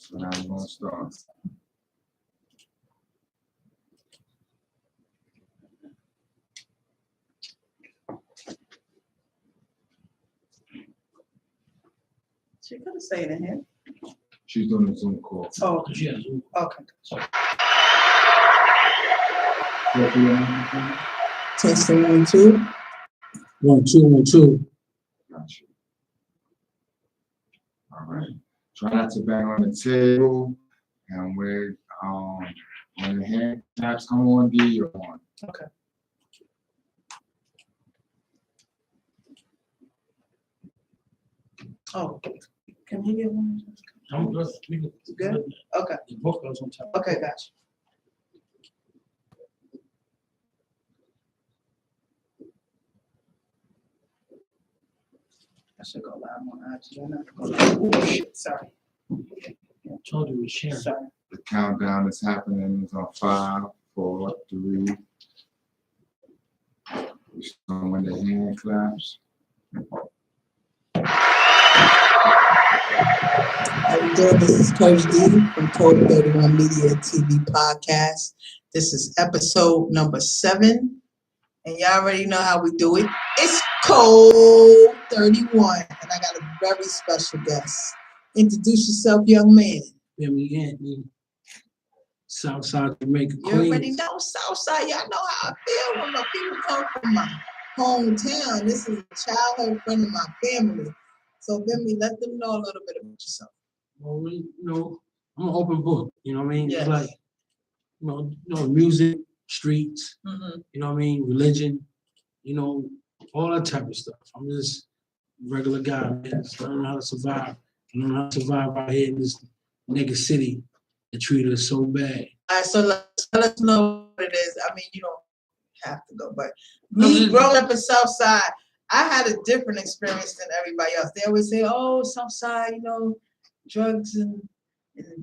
So now we're gonna start. She could have stayed in here. She's doing a Zoom call. Oh, Yeah, Zoom. okay. Gotcha. Testing 1, 2. 1, 2, 1, 2. All right. Try not to bang on the table, and when the hand taps come on, D, you're on. Okay. Oh, can he get one? I'm good. We good. Good? Okay. The book goes on top. Okay, gotcha. I should go live on IG. I'm not going to. Oh, shit, sorry. I told you we share. Sorry. The countdown is happening. It's on 5, 4, 3. So when the hand claps. How you doing? This is Coach D from Code 31 Media TV Podcast. This is episode number 7. And y'all already know how we do it. It's Code 31. And I got a very special guest. Introduce yourself, young man. Yeah, me. Southside Jamaica, You Queens. already know Southside. Y'all know how I feel when my people come from my hometown. This is a childhood friend of my family. So let them know a little bit about yourself. Well, I'm an open book. You know what I mean? Yes. It's like, music, streets. Mm-hmm. You know what I mean? Religion. All that type of stuff. I'm just a regular guy, man. Just learning how to survive. Learning how to survive out here in this nigga city that treated us so bad. All right, so let us know what it is. I mean, you don't have to go, but me growing up in Southside, I had a different experience than everybody else. They always say, "Oh, Southside, drugs and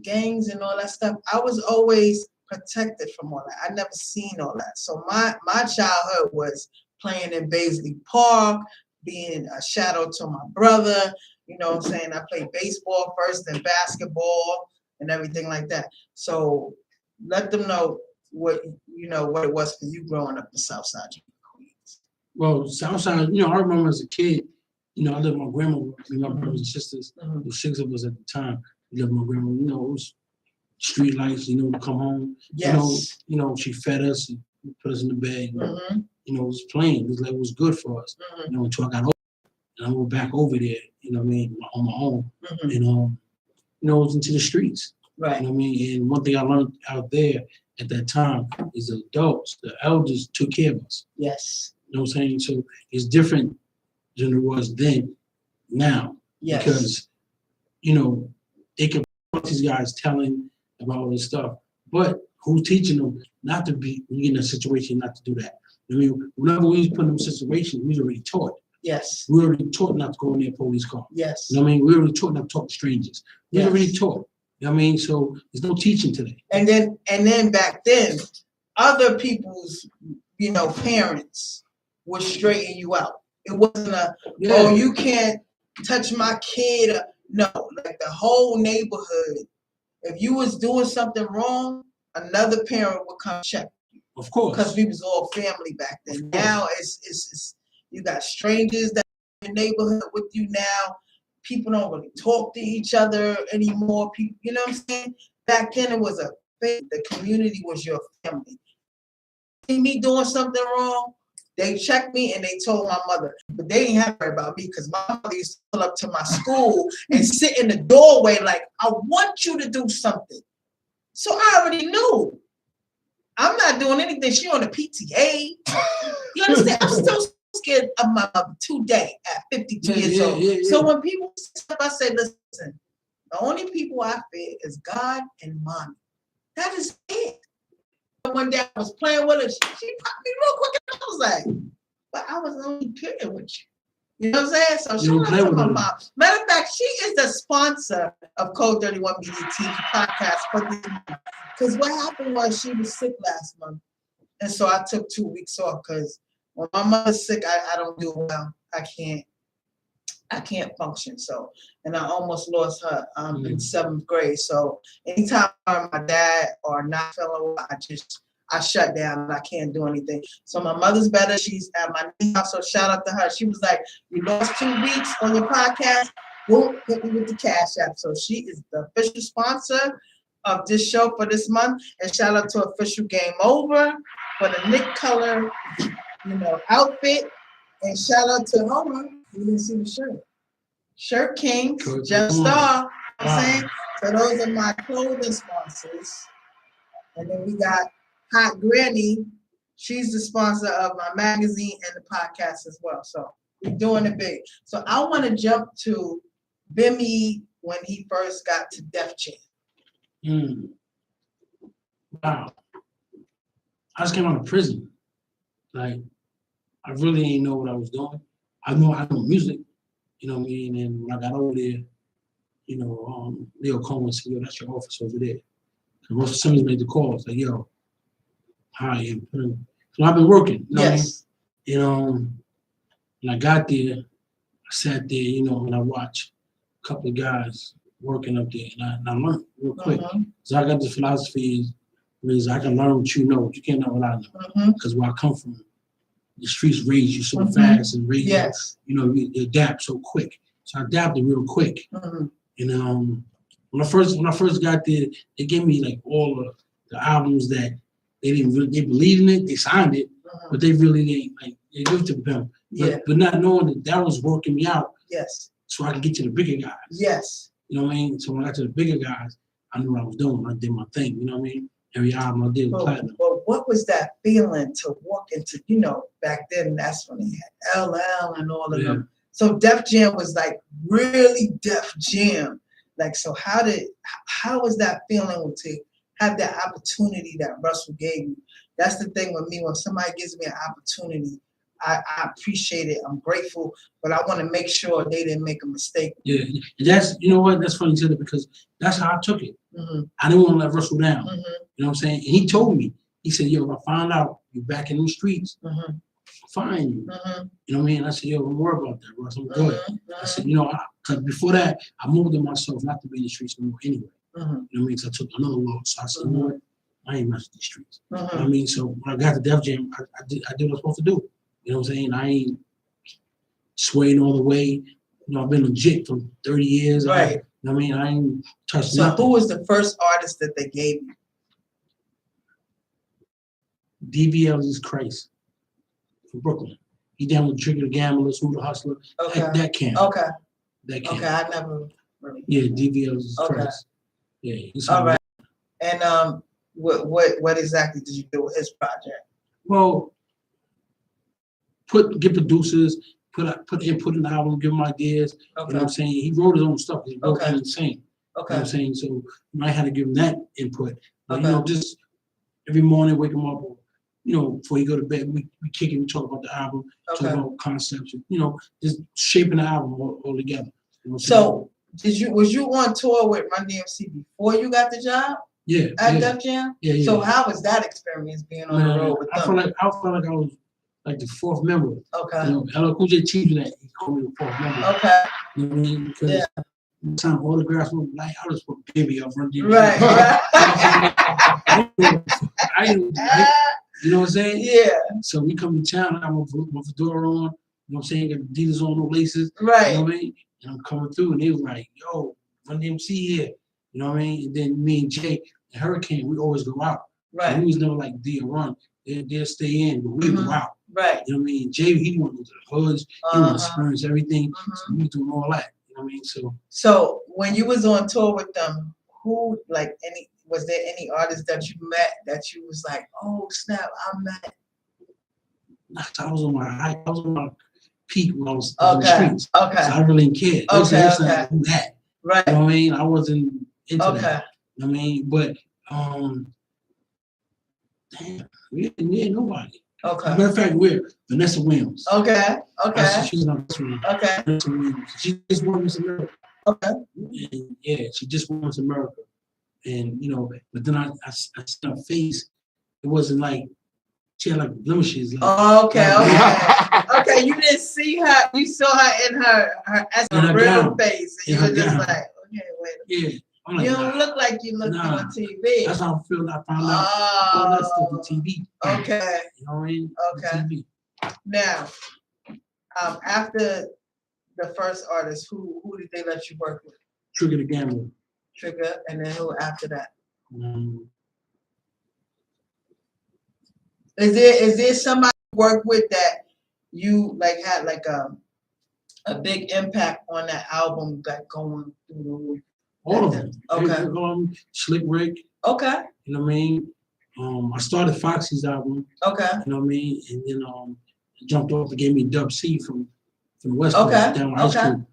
gangs and all that stuff." I was always protected from all that. I never seen all that. So my childhood was playing in Baisley Park, being a shadow to my brother. You know what I'm saying? I played baseball first, then basketball and everything like that. So let them know what it was for you growing up in Southside Queens. Well, Southside, I remember as a kid, I lived with my grandma, my brothers and sisters. Mm-hmm. There were 6 of us at the time. We lived with my grandma. It was street lights, to come home. Yes. She fed us and put us in the bed. Mm-hmm. It was plain. It was good for us. Mm-hmm. Until I got older. And I went back over there, on my own. Mm-hmm. And, it was into the streets. Right. You know what I mean? And one thing I learned out there at that time is the adults, the elders took care of us. Yes. You know what I'm saying? So it's different than it was then, now. Yes. Because, they can put these guys telling about all this stuff, but who's teaching them not to be in a situation not to do that? I mean, whenever we was put in them situations, we was already taught. Yes. We already taught not to go in their police car. Yes. You know what I mean? We already taught not to talk to strangers. We Yes. already taught. You know what I mean? So there's no teaching today. And then back then, other people's, parents would straighten you out. It wasn't oh, you can't touch my kid. No, like the whole neighborhood. If you was doing something wrong, another parent would come check you. Of course. Because we was all family back then. Now it's you got strangers that in the neighborhood with you now. People don't really talk to each other anymore. People, you know what I'm saying? Back then it was a thing. The community was your family. See me doing something wrong, they checked me and they told my mother. But they didn't have to worry about me because my mother used to pull up to my school and sit in the doorway like, I want you to do something. So I already knew. I'm not doing anything. She on the PTA. You understand? I'm still scared of my mother today at 52 years old. Yeah. So when people step, I say, listen, the only people I fear is God and mommy. That is it. One day I was playing with her. She popped me real quick and I was like, but I was only playing with you. You know what I'm saying? So shout out to my mom. Matter of fact, she is the sponsor of Code 31 Media TV Podcast for this month. Because what happened was she was sick last month. And so I took 2 weeks off because when my mother's sick, I don't do well. I can't I can't function. So, and I almost lost her in 7th grade. So anytime my dad or not feeling well, I shut down and I can't do anything. So my mother's better. She's at my niece's house. So shout out to her. She was like, "You lost 2 weeks on your podcast. Boom, hit me with the Cash App." So she is the official sponsor of this show for this month. And shout out to Official Game Over for the Nick Color, outfit. And shout out to Homer. You didn't see the shirt. Shirt King, Jeff Star. I'm saying. So those are my clothing sponsors. And then we got Hot Granny. She's the sponsor of my magazine and the podcast as well. So we're doing it big. So I want to jump to Bimmy when he first got to Def Jam. Wow. I just came out of prison. Like, I really didn't know what I was doing. I know music, you know what I mean? And when I got over there, Leo Coleman said, "Yo, that's your office over there." And Russell Simmons made the call. It's like, "Yo, hi." So I've been working, you know what I mean? You know, when I got there, I sat there, and I watched a couple of guys working up there, and I learned real quick. So I got this philosophy means I can learn what you know, but you can't know what I know. Because where I come from, the streets raise you so fast and raise you, you adapt so quick. So I adapted real quick. And when I first got there, they gave me like all of the albums that they believed in it, they signed it, but they really didn't like they give to them. But not knowing that was working me out. So I could get to the bigger guys. You know what I mean? So when I got to the bigger guys, I knew what I was doing. I did my thing, you know what I mean? Every album I did was platinum. Well, what was that feeling to walk into, back then that's when he had LL and all of them. So Def Jam was like really Def Jam. Like, so how was that feeling to have that opportunity that Russell gave you? That's the thing with me, when somebody gives me an opportunity, I appreciate it. I'm grateful, but I want to make sure they didn't make a mistake. Yeah, that's, you know what, that's funny you said it, because that's how I took it. I didn't want to let Russell down. You know what I'm saying? And he told me, he said, "Yo, if I find out you're back in the streets, find you." You know what I mean? I said, "Yo, don't worry about that, Russ. I'm good." I said, because before that, I moved in myself not to be in the streets no more anyway. You know what I mean? Because I took another loss. So I said, "You know what? I ain't messing with the streets." You know what I mean? So when I got to Def Jam, I did what I was supposed to do. You know what I'm saying? I ain't swaying all the way. I've been legit for 30 years. Right. You know what I mean? I ain't touched nothing. So who was the first artist that they gave you? DVL's Christ from Brooklyn. He down with Trigger the Gamblers, Who the Hustler. That camp. That camp. Okay, I never really. Yeah, DVL's Christ. Yeah. All right. And what exactly did you do with his project? Well, get producers, put input in the album, give him ideas. You know what I'm saying? He wrote his own stuff. He wrote insane. You know what I'm saying? So I had to give him that input. But just every morning, wake him up, before you go to bed, we kick it, we talk about the album, talk about concepts, just shaping the album all together. So was you on tour with Run DMC before you got the job? Yeah. At Def Jam? Yeah. So how was that experience being on the road with them? I felt like I was like the fourth member. LL Cool J teamed that, he called me the fourth member. You know what I mean? Because time autographs were like, I just put Baby up Run DMC. Right. You know what I'm saying? Yeah. So we come to town, I have my fedora on, you know what I'm saying? Got Adidas on, no laces. Right. You know what I mean? And I'm coming through, and they was like, "Yo, Run DMC here." You know what I mean? And then me and Jay, and Hurricane, we always go out. Right. So we was never like D or Run. They'll stay in, but we go out. Right. You know what I mean? Jay, he want to go to the hoods. He want to experience everything. So we doing all that. You know what I mean? So when you was on tour with them, was there any artists that you met that you was like, "Oh snap, I met"? I was on my peak when I was in the streets. So I really didn't care. That. Right. You know what I mean? I wasn't into that. You know what I mean? But damn, we ain't nobody. Matter of fact, we're Vanessa Williams. She's not Vanessa Williams. Vanessa Williams. She just won Miss America. And she just won Miss America. And but then I saw her face. It wasn't like she had like blemishes. Like, Okay, you didn't see her. You saw her in her as In a her real gown. face, and In you her were just gown. like, okay, wait. Yeah. I'm like, You don't nah, look like you look nah. on TV. That's how I feel. I found out all that stuff on Oh, TV. okay, You know what I mean? okay. On TV. Now, after the first artist, who did they let you work with? Trigger the Gambler. Trigger, and then who after that? Is there somebody you work with that you like had like a big impact on that album that going through? All of them. Okay. Slick Rick. Okay. You know what I mean? I started Foxy's album. Okay. You know what I mean? And then jumped off and gave me Dub C from the West Coast down with Ice Cube.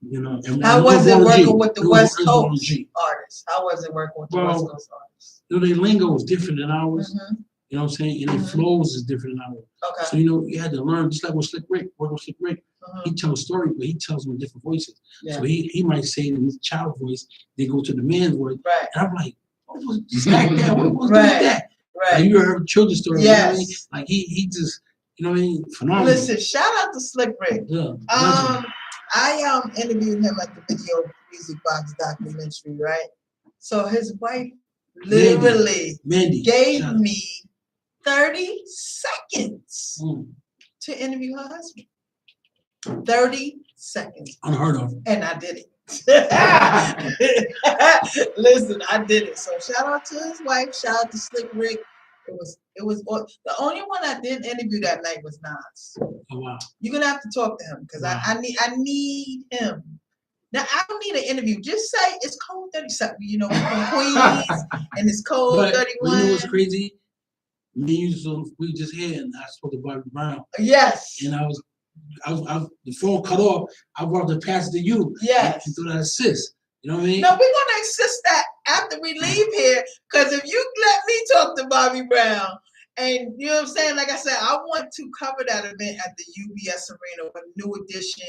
You know. And how was it working with the West Coast artists? How was it working with the West Coast artists? You know, their lingo was different than ours. Mm-hmm. You know what I'm saying? And their flows is different than ours. Okay. So, you know, you had to learn, just like with Slick Rick, working with Slick Rick, Mm-hmm. he tells a story, but he tells them in different voices. Yeah. So he might say it in his child voice, they go to the man's voice. Right. And I'm like, what was that? What was Right. that? Right. Like, you heard children's story. Yes. You know what I mean? Like he just, you know what I mean? Phenomenal. Listen, shout out to Slick Rick. Yeah. I interviewed him at the Video Music Box documentary, right? So his wife literally Mandy gave me 30 seconds to interview her husband. 30 seconds. Unheard of. And I did it. Listen, I did it. So shout out to his wife. Shout out to Slick Rick. It was the only one I didn't interview that night was Nas. Oh wow. You're gonna have to talk to him because I need him. Now I don't need an interview. Just say it's code 37. You know, we're from Queens and it's code 31. You know what's crazy? Me, we just here and I spoke to Bobby Brown. Yes. And I was the phone cut off. I brought the pass to you. Yes. And through that assist. You know what I mean? No, we're gonna assist that after we leave here. Because if you let me talk to Bobby Brown, and you know what I'm saying, like I said, I want to cover that event at the UBS Arena with New Edition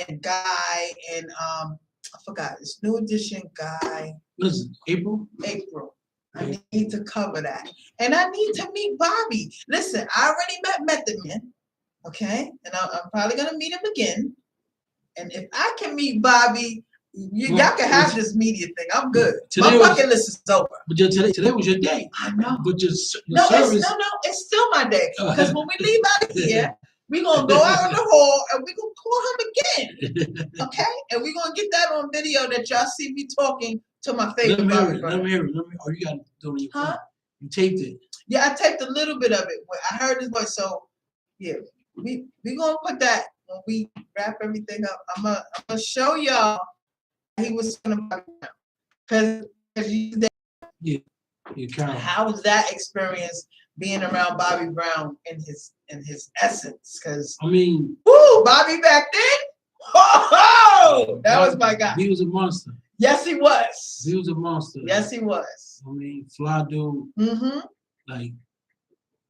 and Guy and I forgot it's New Edition, Guy. What is it? April. I need to cover that, and I need to meet Bobby. Listen, I already met Method Man, okay, and I'm probably gonna meet him again. And if I can meet Bobby. Y'all can have this media thing. I'm good. My bucket list is over. But today was your day. I know. But just service. It's still my day. Because when we leave out of here, we're going to go out in the hall and we're going to call him again. Okay? And we're going to get that on video that y'all see me talking to my favorite Bobby. Let me hear it. Oh, you got to do it. Huh? You taped it. Yeah, I taped a little bit of it. I heard his voice. So, yeah, we going to put that when we wrap everything up. I'm gonna show y'all. He was because how was that experience being around Bobby Brown in his essence? Because I mean, woo, Bobby back then, that was my guy. He was a monster. Yes, he was. He was a monster. Yes, he was. I mean, fly dude. Mm-hmm. Like,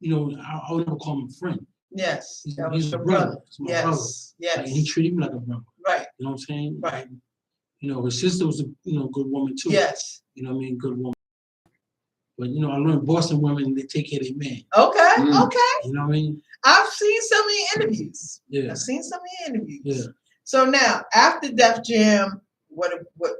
you know, I would never call him a friend. Yes, he's a brother. He's my brother. Yes. Like, he treated me like a brother. Right. You know what I'm saying? Right. You know, his sister was a good woman too. Yes. You know what I mean? Good woman. But you know, I learned Boston women, they take care of their man. Okay. Okay. You know what I mean? I've seen some of the interviews. Yeah. I've seen some of the interviews. Yeah. So now, after Def Jam, what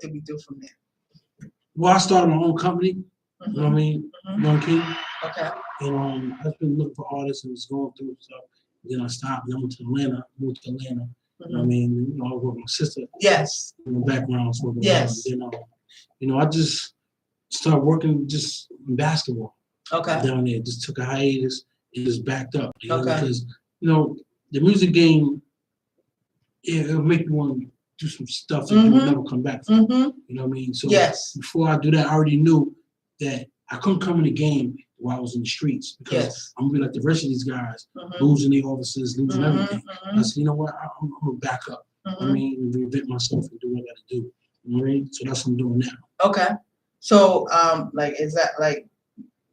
did we do from there? Well, I started my own company. Mm-hmm. You know what I mean? Mm-hmm. One King. Okay. And I've been looking for artists and was going through stuff. Then I stopped. Then I went to Atlanta. Moved to Atlanta. You know what I mean? You know, I worked with my sister. Yes. In the background, so yes. Then, you know, I just started working just in basketball. Okay. Down there, just took a hiatus and just backed up. You know, okay. Because you know the music game, it'll make you want to do some stuff that you'll never come back from. You know what I mean? So yes. Before I do that, I already knew that I couldn't come in the game while I was in the streets because I'm gonna be like the rest of these guys, losing the offices, losing everything. I said, you know what? I'm gonna back up. I mean, reinvent myself and do what I gotta do. You know what I mean? So that's what I'm doing now. Okay. So, like, is that like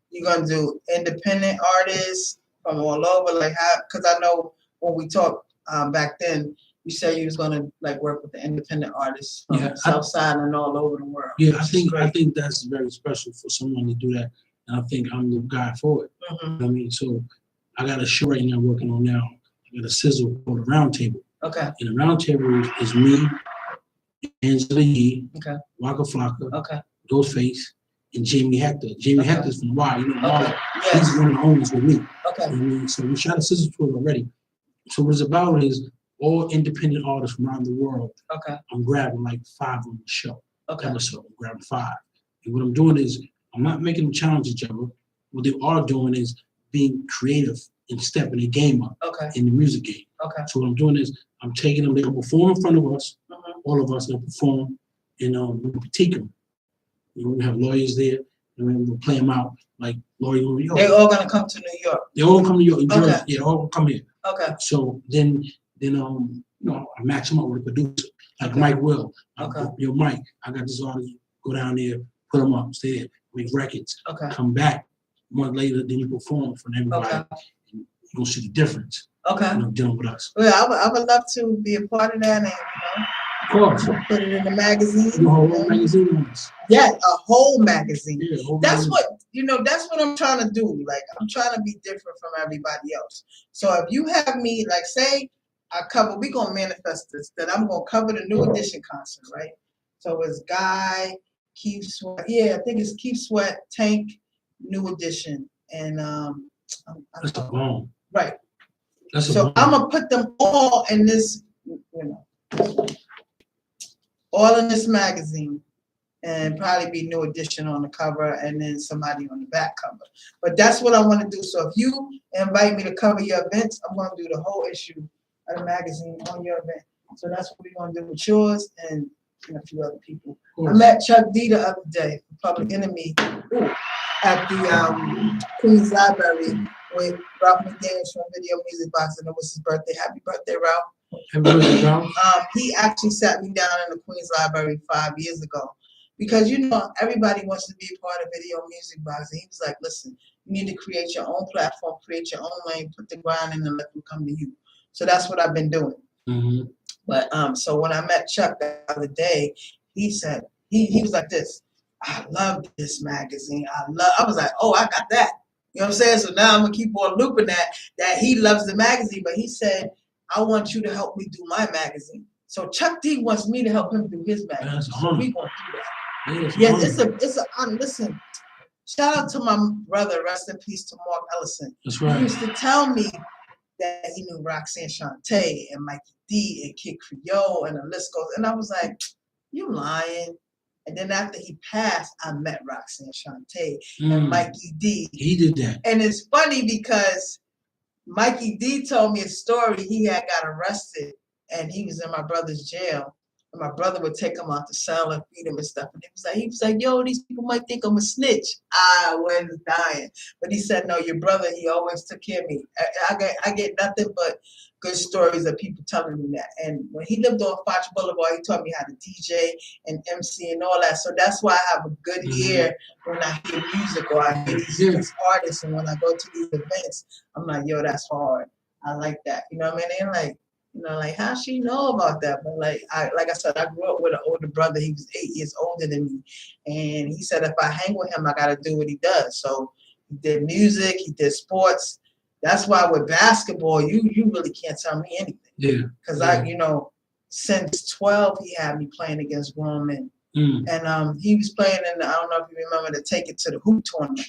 you're gonna do independent artists from all over? Like, how? Because I know when we talked back then, you said you was gonna like work with the independent artists from the South Side and all over the world. Yeah, I think that's very special for someone to do that. And I think I'm the guy for it. You know what I mean? So I got a show right now working on now. I I got a sizzle called a round table. Okay. And the round table is me, Angela Yee, Okay. Waka Flocka, Okay. Ghostface, and Jamie Hector. Jamie Okay. Hector's from Why, you know Okay. Why. Yes. He's one of the owners with me. Okay. You know what I mean? So we shot a sizzle tour already. So what it's about is all independent artists from around the world. Okay. I'm grabbing like 5 on the show. Okay. Episode. I'm grabbing 5. And what I'm doing is I'm not making them challenge each other. What they are doing is being creative and stepping the game up Okay. in the music game. Okay. So what I'm doing is I'm taking them, they're gonna perform in front of us, Mhm. all of us gonna perform, and we're gonna critique them. You know, we have lawyers there, and then we'll play them out like lawyers in New York. They're all gonna come to New York. They all come to New York, New Jersey. Okay. Yeah, all gonna come here. Okay. So then you know, I match them up with a producer, like Okay. Mike Will. Okay. Yo, Mike, I got this artist, go down there, put them up, stay there, make records, Okay. come back a month later, then you perform for everybody. Okay. And you'll see the difference, Okay. you know, dealing with us. Well, I would love to be a part of that and Of course. put it in the magazine. You know, whole magazine on us. Yeah, a whole magazine. Yeah, whole That's magazine. that's what I'm trying to do. Like, I'm trying to be different from everybody else. So if you have me, like, say we're gonna manifest this, that I'm gonna cover the New Edition concert, right? So it's Guy, Keith Sweat. Yeah, I think it's Keith Sweat, Tank, New Edition, and That's a bomb. right. That's a So bomb. I'm gonna put them all in this, all in this magazine, and probably be New Edition on the cover, and then somebody on the back cover. But that's what I want to do. So if you invite me to cover your events, I'm gonna do the whole issue of the magazine on your event. So that's what we're gonna do with yours and a few other people. I met Chuck D the other day, Public Enemy, at the Queens Library with Ralph McDaniels from Video Music Box, and it was his birthday. Happy birthday, Ralph. Happy birthday, Ralph. He actually sat me down in the Queens Library 5 years ago because, everybody wants to be a part of Video Music Box. And he was like, listen, you need to create your own platform, create your own lane, put the grind in and let them come to you. So that's what I've been doing. Mm-hmm. But so when I met Chuck the other day, he said, he was like this, I love this magazine. I was like, oh, I got that. You know what I'm saying? So now I'm gonna keep on looping that he loves the magazine, but he said, I want you to help me do my magazine. So Chuck D wants me to help him do his magazine. So we gonna do that. Yeah, Yes, it's a listen. Shout out to my brother, rest in peace to Mark Ellison. That's right. He used to tell me that he knew Roxanne Shante and Mikey D and Kid Creole and the list goes. And I was like, you lying. And then after he passed, I met Roxanne Shante and Mikey D. He did that. And it's funny because Mikey D told me a story. He had got arrested and he was in my brother's jail. And my brother would take him out the cell and feed him and stuff. And he was like, yo, these people might think I'm a snitch. I was dying. But he said, no, your brother, he always took care of me. I get nothing but good stories of people telling me that. And when he lived on Foch Boulevard, he taught me how to DJ and MC and all that. So that's why I have a good ear when I hear music or I hear these artists. And when I go to these events, I'm like, yo, that's hard. I like that. You know what I mean? And like, how she know about that? But like I said, I grew up with an older brother. He was 8 years older than me. And he said, if I hang with him, I got to do what he does. So he did music, he did sports. That's why with basketball, you really can't tell me anything. Yeah. Because since 12, he had me playing against grown men. And he was playing in I don't know if you remember, to take it to the hoop tournament.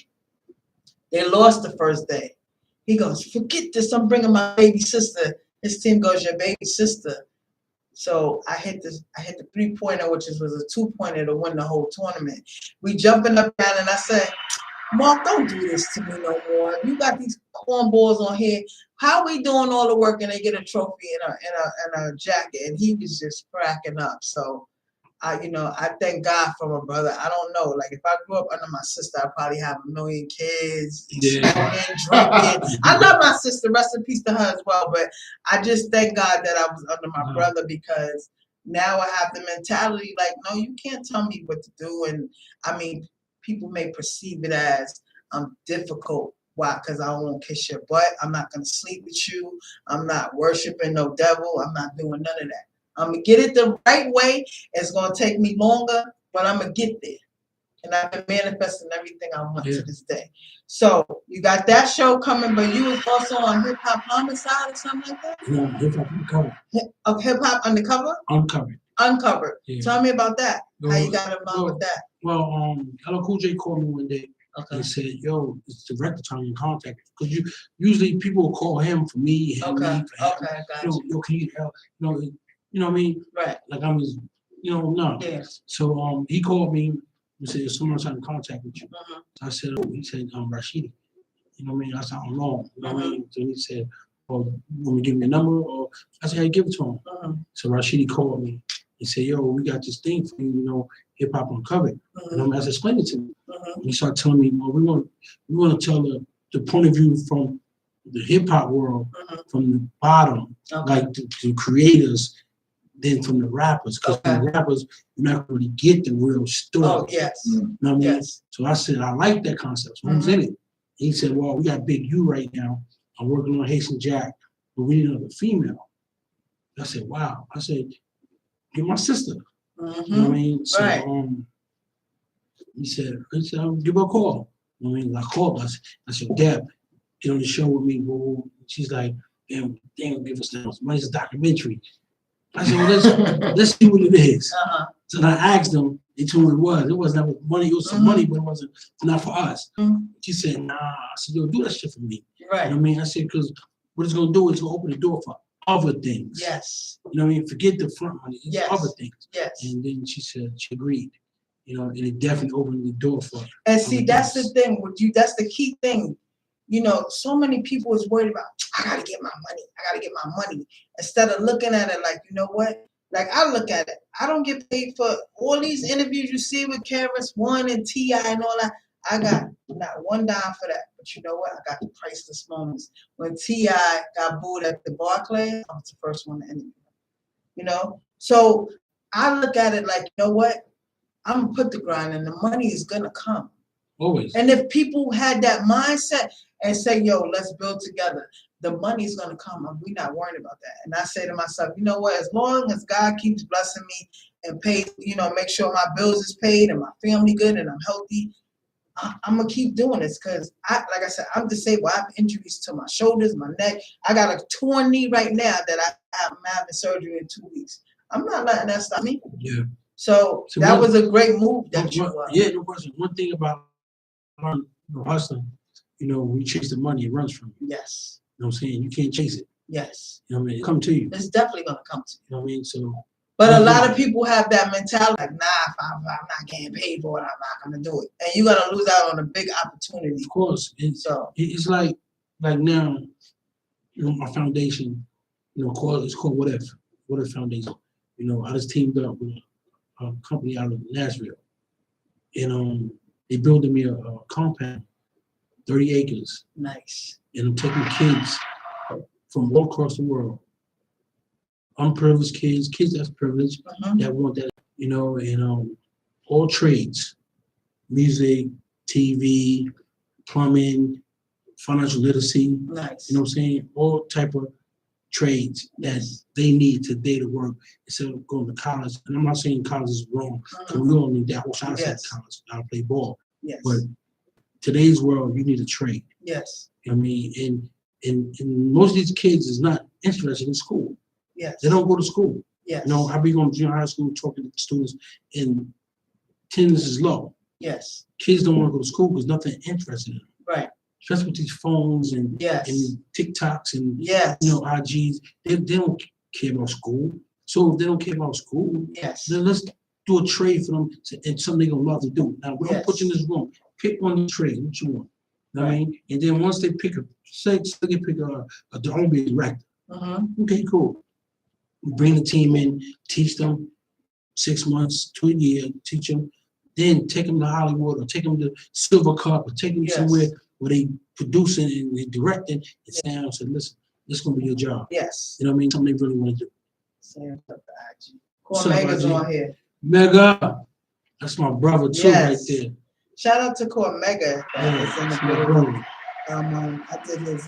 They lost the first day. He goes, forget this, I'm bringing my baby sister. His team goes, your baby sister. So I hit the 3-pointer, which was a 2-pointer to win the whole tournament. We jumping up down, and I said, Mark, don't do this to me no more. You got these cornballs on here. How we doing all the work and they get a trophy and a jacket? And he was just cracking up. So I thank God for my brother. I don't know. Like, if I grew up under my sister, I'd probably have 1 million kids, smoking, drinking. I love my sister. Rest in peace to her as well. But I just thank God that I was under my brother, because now I have the mentality like, no, you can't tell me what to do. And I mean, people may perceive it as I'm difficult. Why? Because I won't kiss your butt. I'm not going to sleep with you. I'm not worshiping no devil. I'm not doing none of that. I'm going to get it the right way. It's going to take me longer, but I'm going to get there. And I've been manifesting everything I want Yeah. to this day. So you got that show coming, but you was also on Hip Hop Homicide or something like that? No, Hip Hop Uncovered. Of Hip Hop Undercover? Uncovered. Uncovered. Yeah. Tell me about that. How Well, you got involved with that? Well, LL Cool J called me one day Okay. and said, "Yo, it's the director trying to contact because usually people will call him for me, him, Okay. me for him. Okay. Got Yo, you. yo, can you help? You know what I mean? Right. Like I'm his, no. Yeah. So he called me and said, "Someone's trying to contact with you." Mhm. I said, "Oh," he said, Rashidi. You know what I mean? I said, "I don't know." You know what I mean? So he said, "Oh, you want me to give me a number?" Or I said, "Hey, give it to him." Mhm. So Rashidi called me. He said, "Yo, we got this thing for you, Hip Hop Uncovered." And I said, "Explain it to me." And he started telling me, "Well, we want to tell the point of view from the hip hop world, from the bottom, Okay. like the creators, then from the rappers, because from the rappers you're not going to get the real story." Oh, yes. You know what I mean? Yes. So I said, "I like that concept. So who's in it?" He said, "Well, we got Big U right now. I'm working on Haitian Jack, but we need another female." I said, "Wow." I said, "Get my sister." You know what I mean? So Right. he said, "Give her a call." You know what I mean? I called us. I said, "Deb, get on the show with me." Boo. She's like, "Damn, they don't give us that much money. It's a documentary." I said, "Well, let's see what it is." So I asked them. They told me it was. It wasn't that money. It was some money, but it wasn't not for us. She said, "Nah." I said, "Yo, do that shit for me." Right. You know what I mean? I said, because what it's gonna do is gonna open the door for other things. Yes. You know what I mean? Forget the front money. It's other things. Yes. And then she said she agreed. And it definitely opened the door for. And see, that's the thing with you. That's the key thing. So many people is worried about, I gotta get my money. I gotta get my money. Instead of looking at it like, you know what? Like I look at it. I don't get paid for all these interviews you see with KRS-One and T.I. and all that. I got not one dime for that. But you know what? I got the priceless moments. When T.I. got booed at the Barclays, I was the first one to interview him. So I look at it like, you know what? I'm gonna put the grind and the money is gonna come. Always. And if people had that mindset and say, yo, let's build together, the money's gonna come and we're not worried about that. And I say to myself, you know what, as long as God keeps blessing me and pays, make sure my bills is paid and my family good and I'm healthy, I'm gonna keep doing this because like I said, I'm disabled. I have injuries to my shoulders, my neck. I got a torn knee right now that I'm having surgery in 2 weeks. I'm not letting that stop me. Yeah. So that was a great move that you Yeah, no question. One thing about hustling, when you chase the money, it runs from you. Yes. You know what I'm saying? You can't chase it. Yes. You know what I mean? It come to you. It's definitely gonna come to you. You know what I mean? So. But a lot of people have that mentality, like, nah, if I'm not getting paid for it, I'm not gonna do it, and you're gonna lose out on a big opportunity. Of course. It's like now, my foundation, it's called What If Foundation. I just teamed up with a company out of Nashville, and they building me a compound, 30 acres. Nice. And I'm taking kids from all across the world, unprivileged kids that's privileged, that want that, and all trades, music, TV, plumbing, financial literacy. Nice. You know what I'm saying? All type of trades that they need today to work instead of going to college. And I'm not saying college is wrong, because we all need that. I wish I said college, I play ball. Yes. But today's world, you need a trade. Yes. I mean, and most of these kids is not interested in school. Yes. They don't go to school. Yes. I be going to junior high school talking to students, and attendance is low. Yes. Kids don't want to go to school because nothing interested in them. Right. Especially with these phones and TikToks and IGs, they don't care about school. So if they don't care about school, then let's do a trade for them and something they're gonna love to do. Now we don't put you in this room. Pick one trade, what you want. You know what I mean? And then once they pick say they pick a home director. Okay, cool. We bring the team in, teach them 6 months to a year, teach them, then take them to Hollywood or take them to Silver Cup or take them somewhere where they producing and they directing and saying, I said, listen, this is gonna be your job. Yes. You know what I mean? Something they really want to do. Sam up the IG. Core Mega's on here. Mega. That's my brother too right there. Shout out to Core Mega. That's in the building. I did his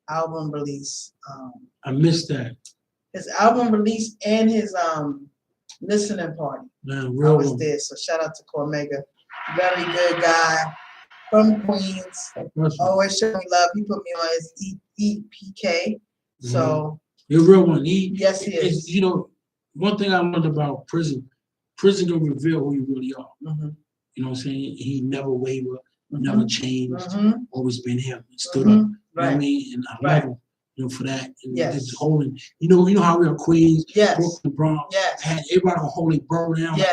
album release. I missed that. His album release and his listening party. Man, I was there, so shout out to Core Mega. Very good guy from Queens. Always show me love. He put me on his EPK. So you're a real one. Yes, he is. You know, one thing I learned about prison don't reveal who you really are. You know what I'm saying? He never wavered, never changed, always been him, stood up. You know what I mean? And I love him, you know, for that. And just holding, you know how we are Queens, Brooklyn, Bronx, had everybody on holy borough down. You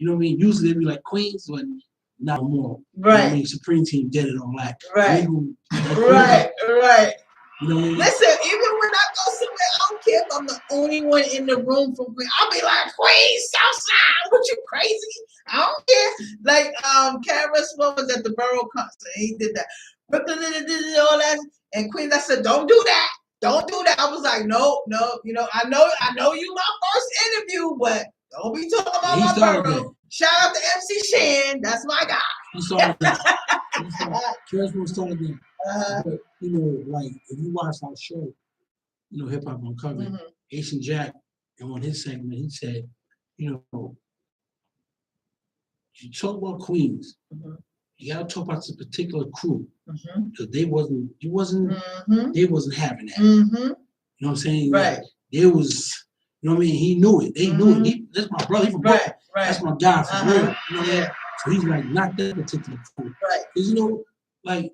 know what I mean? Usually they'd be like Queens, but not more. You know what I mean? Supreme Team did it on that. Right. You know what I mean? Listen, even when I go somewhere, I don't care if I'm the only one in the room from Queens. I'll be like, Queens, Southside, what you crazy? I don't care. Like, Karis, what was at the Borough concert? He did that. Brooklyn, all that. And Queens, I said, don't do that. Don't do that. I was like, no. You know, I know you my first interview, but don't be talking about my borough. Shout out to MC Shan. That's my guy. He started that. Karis started that. But, you know, like, if you watch our show, you know, Hip Hop Uncovered, Ace and Jack, and on his segment, he said, you know, you talk about Queens, you gotta talk about this particular crew, because they wasn't having that. You know what I'm saying? Right. Like, there was, you know what I mean? He knew it. They knew it. That's my brother. He from Brooklyn. That's my guy for real. You know what I mean? So he's like, not that particular crew. Because, you know, like,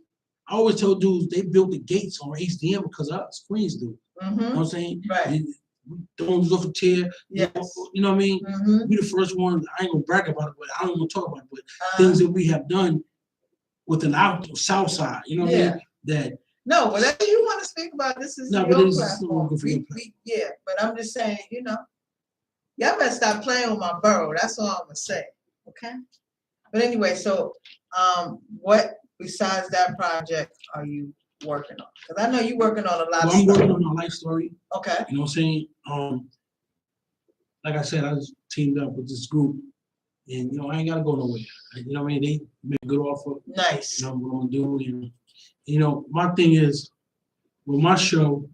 I always tell dudes they built the gates on HDM because of us, Queens do. You know what I'm saying? We don't look for tear. You know what I mean? We the first one, I ain't gonna brag about it, but I don't want to talk about it, but things that we have done with an out south side, you know what I mean? That no, whatever you want to speak about, this is your platform. But I'm just saying, you know, y'all better stop playing with my borough. That's all I'm gonna say. Okay? But anyway, so what besides that project are you working on? Because I know you're working on a lot of stuff. I'm working on my life story. Okay. You know what I'm saying? Like I said, I just teamed up with this group, and you know I ain't gotta go nowhere. You know what I mean? They made a good offer. Nice. You know what I'm gonna do, and you know my thing is with my show,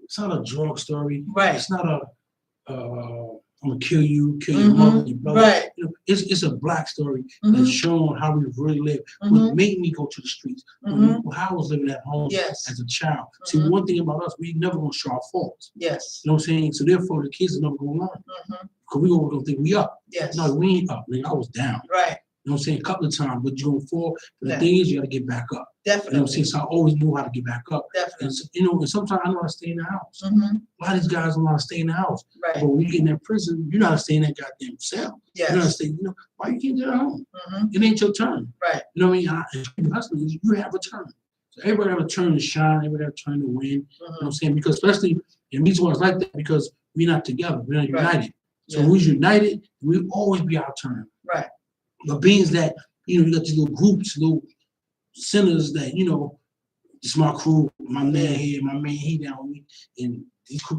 it's not a drug story. Right. It's not a I'm gonna kill your mother, your brother. Right. You know, it's a black story that's showing how we really live. What made me go to the streets. How I was living at home as a child. See, one thing about us, we never gonna show our faults. Yes. You know what I'm saying? So therefore, the kids are never gonna learn. Because we gonna think we up. Yes. No, we ain't up. Nigga, I was down. Right. You know what I'm saying? A couple of times, but you're gonna fall. But the thing is, you gotta get back up. Definitely. You know what I'm saying? So I always knew how to get back up. Definitely. And so, you know, and sometimes I know how to stay in the house. A lot of these guys don't know how to stay in the house. Right. But when you get in that prison, you know how to stay in that goddamn cell. Yes. You know how to stay, you know, why you can't get at home? It ain't your turn. Right. You know what I mean? You have a turn. So everybody have a turn to shine, everybody have a turn to win. You know what I'm saying? Because especially in these ones like that, because we're not together, we're not united. So when we're united, we always be our turn. Right. But being that, you know, you got these little groups, little centers that, you know, it's my crew, my man here, my man he down with me, and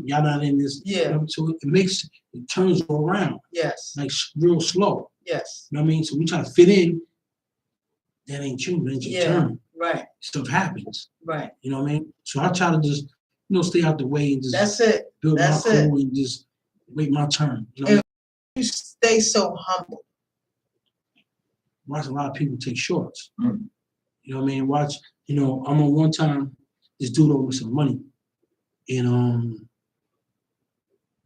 y'all not in this. Yeah. You know, so it turns you around. Yes. Like real slow. Yes. You know what I mean? So we try to fit in. That ain't you. That ain't your turn. Right. Stuff happens. Right. You know what I mean? So I try to just, you know, stay out the way and just that's it. Build that's my crew and just wait my turn. You know, you stay so humble. Watch a lot of people take shorts. You know what I mean? Watch, you know, I'm on one time, this dude owed me some money. And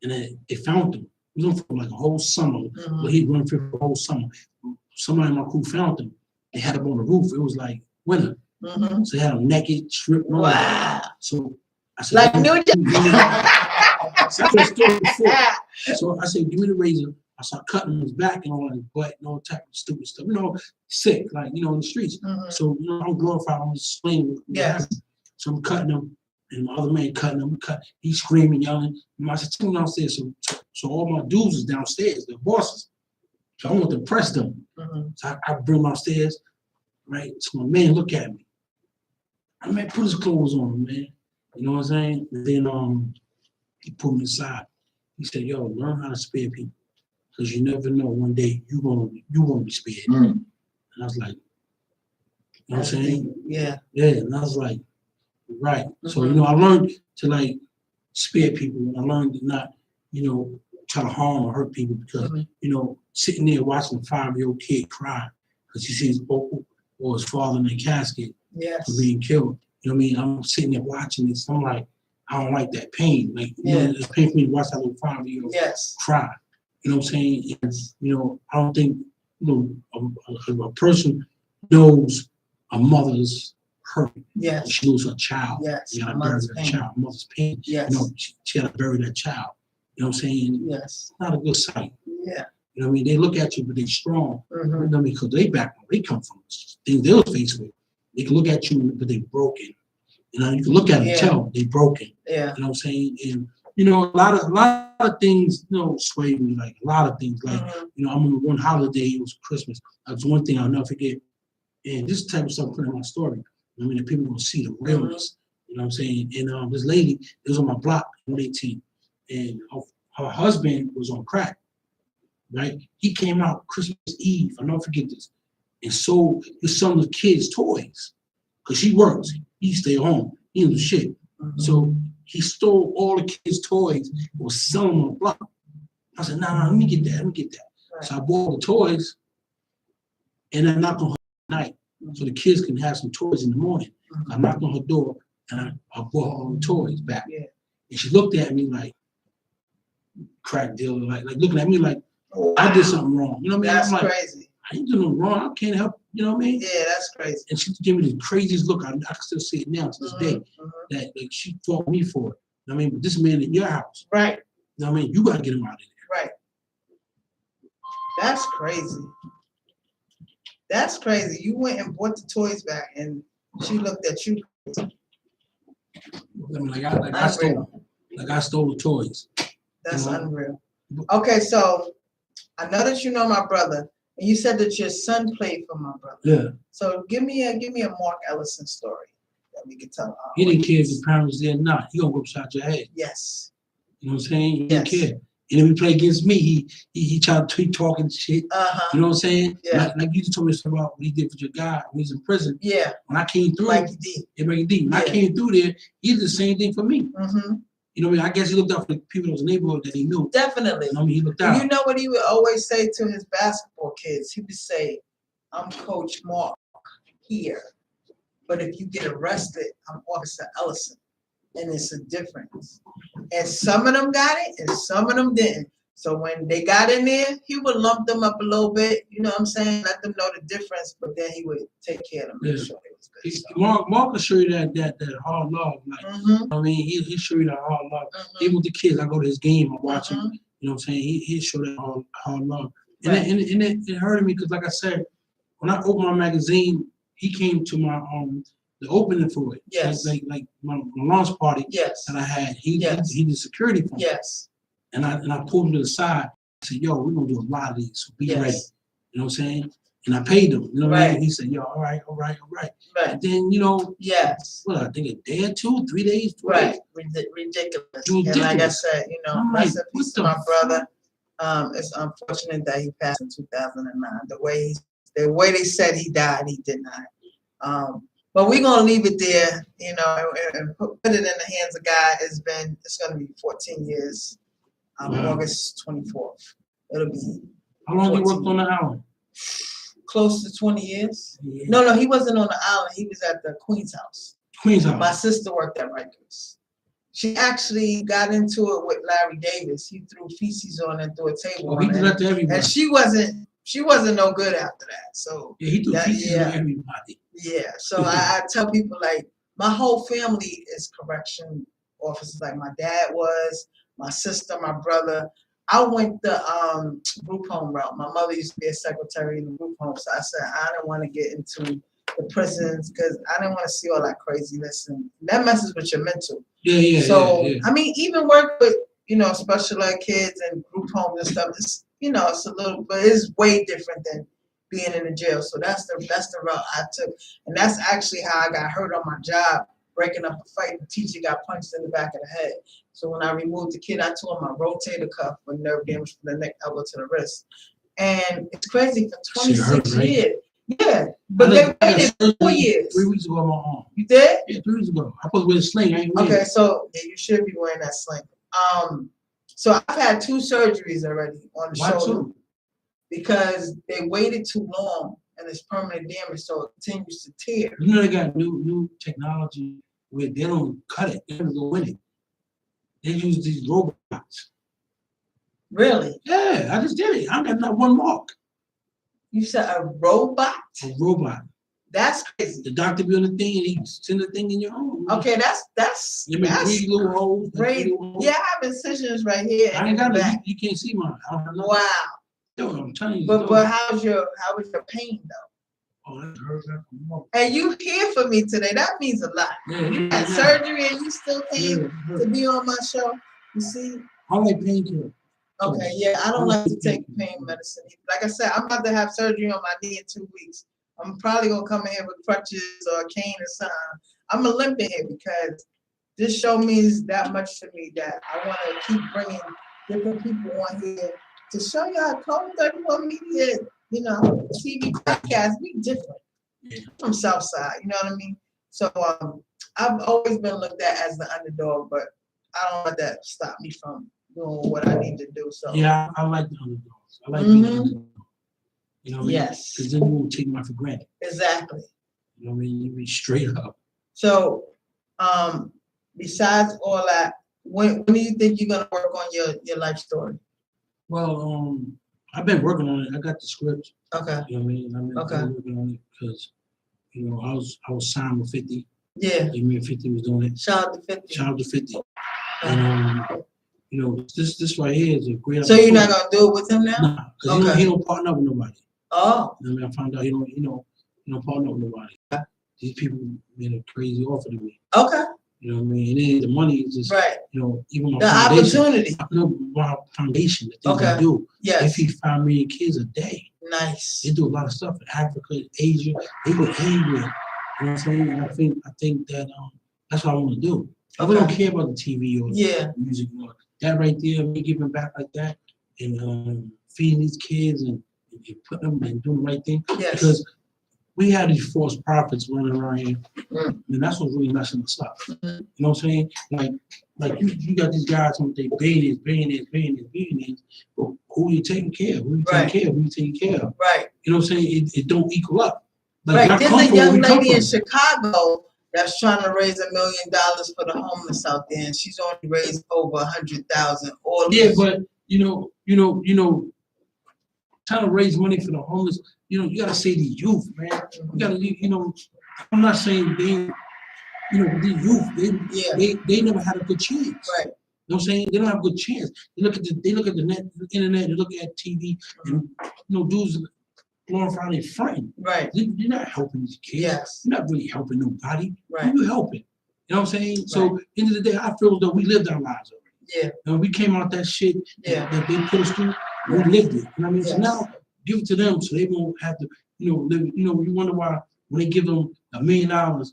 they found him. He was on for like a whole summer, but he'd run for a whole summer. Somebody in my crew found him. They had him on the roof. It was like winter. So they had him naked, stripped. Wow. So I said, like New So I said, give me the razor. I started cutting his back and all his butt and all type of stupid stuff. You know, sick, like, you know, in the streets. So, you know, I'm glorified. I'm explaining what happened. So I'm cutting him, and my other man cutting him. He's screaming, yelling. And I said, take him downstairs. So all my dudes is downstairs, the bosses. So I want to impress them. So I bring him downstairs, right? So my man look at me. I mean, put his clothes on, man. You know what I'm saying? And then he put me aside. He said, yo, learn how to spare people. Because you never know, one day you gonna be spared. And I was like, you know what I'm saying? Yeah. Yeah, and I was like, right. So, you know, I learned to like spare people, and I learned to not, you know, try to harm or hurt people because, you know, sitting there watching a 5-year-old kid cry, because he sees his uncle or his father in the casket Yes. for being killed. You know what I mean? I'm sitting there watching this. I'm like, I don't like that pain. Like, you know, it's painful for me to watch that little 5-year-old cry. You know what I'm saying? And, you know, I don't think, you know, a person knows a mother's hurt. Yes. She loses her child. Yes. You gotta bury that child. Mother's pain. Yes. You know, she gotta bury that child. You know what I'm saying? Yes. It's not a good sight. Yeah. You know what I mean? They look at you, but they're strong. Mm-hmm. You know what I mean? Because they background, they come from things they was faced with. They can look at you, but they're broken. You know, you can look at them and tell they're broken. Yeah. You know what I'm saying? And you know, a lot of things, you know, sway me. Like a lot of things. Like, you know, I remember one holiday, it was Christmas. That's one thing I'll never forget. And this type of stuff put in my story. I mean, that people gonna see the realness. You know what I'm saying? And this lady, it was on my block, 118, and her husband was on crack. Right? He came out Christmas Eve. I'll never forget this. And sold his son's kids toys. Because she works. He stay home. He didn't do shit. So he stole all the kids' toys and was selling them on the block. I said, nah, let me get that. Right. So I bought the toys and I knocked on her night so the kids can have some toys in the morning. I knocked on her door and I bought her all the toys back. Yeah. And she looked at me like, crack dealer, like looking at me like, wow, I did something wrong. You know what I mean? That's like, crazy. I ain't doing nothing wrong. I can't help. You know what I mean? Yeah, that's crazy. And she gave me the craziest look. I can still see it now to this day. That like she fought me for it. You know what I mean? But this man in your house. Right. You know what I mean? You got to get him out of there. Right. That's crazy. That's crazy. You went and bought the toys back, and she looked at you. I mean, I stole the toys. That's unreal. Okay, so I know that you know my brother, and you said that your son played for my brother. Yeah. So give me a Mark Ellison story that we could tell. He didn't care if his parents did or not. He gonna go upside your head. Yes. You know what I'm saying? He didn't care. And if he played against me, he tried to tweet talking shit. You know what I'm saying? Yeah. Like you just told me something about what he did for your guy when he's in prison. Yeah. When I came through, Mikey D. Yeah, Mikey D. When I came through there, he did the same thing for me. You know what I mean? I guess he looked out for the people in his neighborhood that he knew. Definitely. You know what I mean? He looked out. You know what he would always say to his basketball kids? He would say, I'm Coach Mark here, but if you get arrested, I'm Officer Ellison. And it's a difference. And some of them got it, and some of them didn't. So when they got in there, he would lump them up a little bit, you know what I'm saying? Let them know the difference, but then he would take care of them. Make sure it was good. So. Mark will show you that hard love. Like, I mean, he'll show you that hard love. Even with the kids, I go to his game, I watch him. You know what I'm saying? He'll show that hard love. And, it hurted me because, like I said, when I opened my magazine, he came to my the opening for it. Yes. Like my launch party that I had. He did security for me. Yes. And I pulled him to the side. I said, yo, we're gonna do a lot of these, so be ready. You know what I'm saying? And I paid him. You know what I mean? He said, yo, all right. Right. And then, you know, well, I think a day or two, 3 days, 4 days. Ridiculous. And like I said, you know, rest in peace to my brother. It's unfortunate that he passed in 2009. The way they said he died, he did not. But we're gonna leave it there, you know, and put it in the hands of God. It's gonna be 14 years. August 24th. It'll be. How long you worked on the island? Close to 20 years. Yeah. No, he wasn't on the island. He was at the Queen's house. Queen's house. My sister worked at Rikers. She actually got into it with Larry Davis. He threw feces on and threw a table on he did that to everybody. And she wasn't no good after that. So yeah, he threw feces on everybody. Yeah. So I tell people, like, my whole family is correction officers. Like my dad was, my sister, my brother. I went the group home route. My mother used to be a secretary in the group home, so I said I didn't want to get into the prisons because I didn't want to see all that craziness, and that messes with your mental. So I mean, even work with special ed kids and group homes and stuff. It's it's a little, but it's way different than being in the jail. So that's the route I took, and that's actually how I got hurt on my job. Breaking up a fight, the teacher got punched in the back of the head. So when I removed the kid, I tore my rotator cuff with nerve damage from the neck, elbow to the wrist. And it's crazy for 26 years. Yeah, but they waited 4 years. 3 weeks ago, I'm on arm. You did? Yeah, 3 weeks ago. I supposed to wear a sling. I ain't wearing it. So yeah, you should be wearing that sling. So I've had 2 surgeries already on the shoulder because they waited too long. and it's permanent damage, so it continues to tear. You know they got new technology where they don't cut it, they don't go in it. They use these robots. Really? Yeah, I just did it. I got not one mark. You said a robot? A robot. That's crazy. The doctor be on the thing and he send the thing in your home. Okay, that's You make 3 little holes. great. Yeah, I have incisions right here. I ain't got it. You can't see mine. Wow. Yo, I'm telling you. But how was your pain though? Oh, that hurt. And you here for me today. That means a lot. Yeah, You had surgery and you still came to be on my show. You see? I like painkiller. Okay, yeah, I don't like to take pain medicine either. Like I said, I'm about to have surgery on my knee in 2 weeks. I'm probably gonna come in here with crutches or a cane or something. I'm a limp in here because this show means that much to me that I want to keep bringing different people on here to show y'all Code 31 Media, TV podcast. We different. From Southside, you know what I mean? So I've always been looked at as the underdog, but I don't let that stop me from doing what I need to do. So yeah, I like the underdogs. I like being underdog. You know what I mean? Yes. Because then you won't take them for granted. Exactly. You know what I mean? You be straight up. So besides all that, when do you think you're gonna work on your life story? Well, I've been working on it. I got the script. Okay. You know what I mean? I've been working on it because, I was signed with 50. Yeah. You mean 50 was doing it? Shout out to 50. Shout out to 50. And this right here is a great. So you're not gonna do it with him now? Nah, because he don't partner up with nobody. Oh. You know what I mean? I found out he don't partner up with nobody. These people made a crazy offer to me. Okay. You know what I mean? And then the money is just right. Even my the foundation, opportunity. My foundation, the things I do. Yes. They feed 5 million kids a day. Nice. They do a lot of stuff in Africa, Asia. They go anywhere. You know what I'm saying? And I think that that's what I want to do. I really don't care about the TV or the music. That right there, me giving back like that and feeding these kids and putting them and doing the right thing. Yes. Because we have these false prophets running around here, and that's what's really messing us up. You know what I'm saying? Like you got these guys on their billionaires, but who you taking care of? Who you taking care of? Right. You know what I'm saying? It don't equal up. Like, right. There's a young lady in Chicago that's trying to raise $1 million for the homeless out there, and she's only raised over 100,000. But trying to raise money for the homeless. You gotta say the youth, man. You gotta, I'm not saying the youth, they never had a good chance. Right. You know what I'm saying? They don't have a good chance. They look at the internet, they look at TV, and dudes glorifying their friend. Right. You're not helping these kids. Yes. You're not really helping nobody. Right. Who you helping? You know what I'm saying? So end of the day, I feel that we lived our lives already. Yeah. And we came out that shit that they put us through, we lived it. You know what I mean? So now give it to them so they won't have to, live. You wonder why when they give them $1 million, a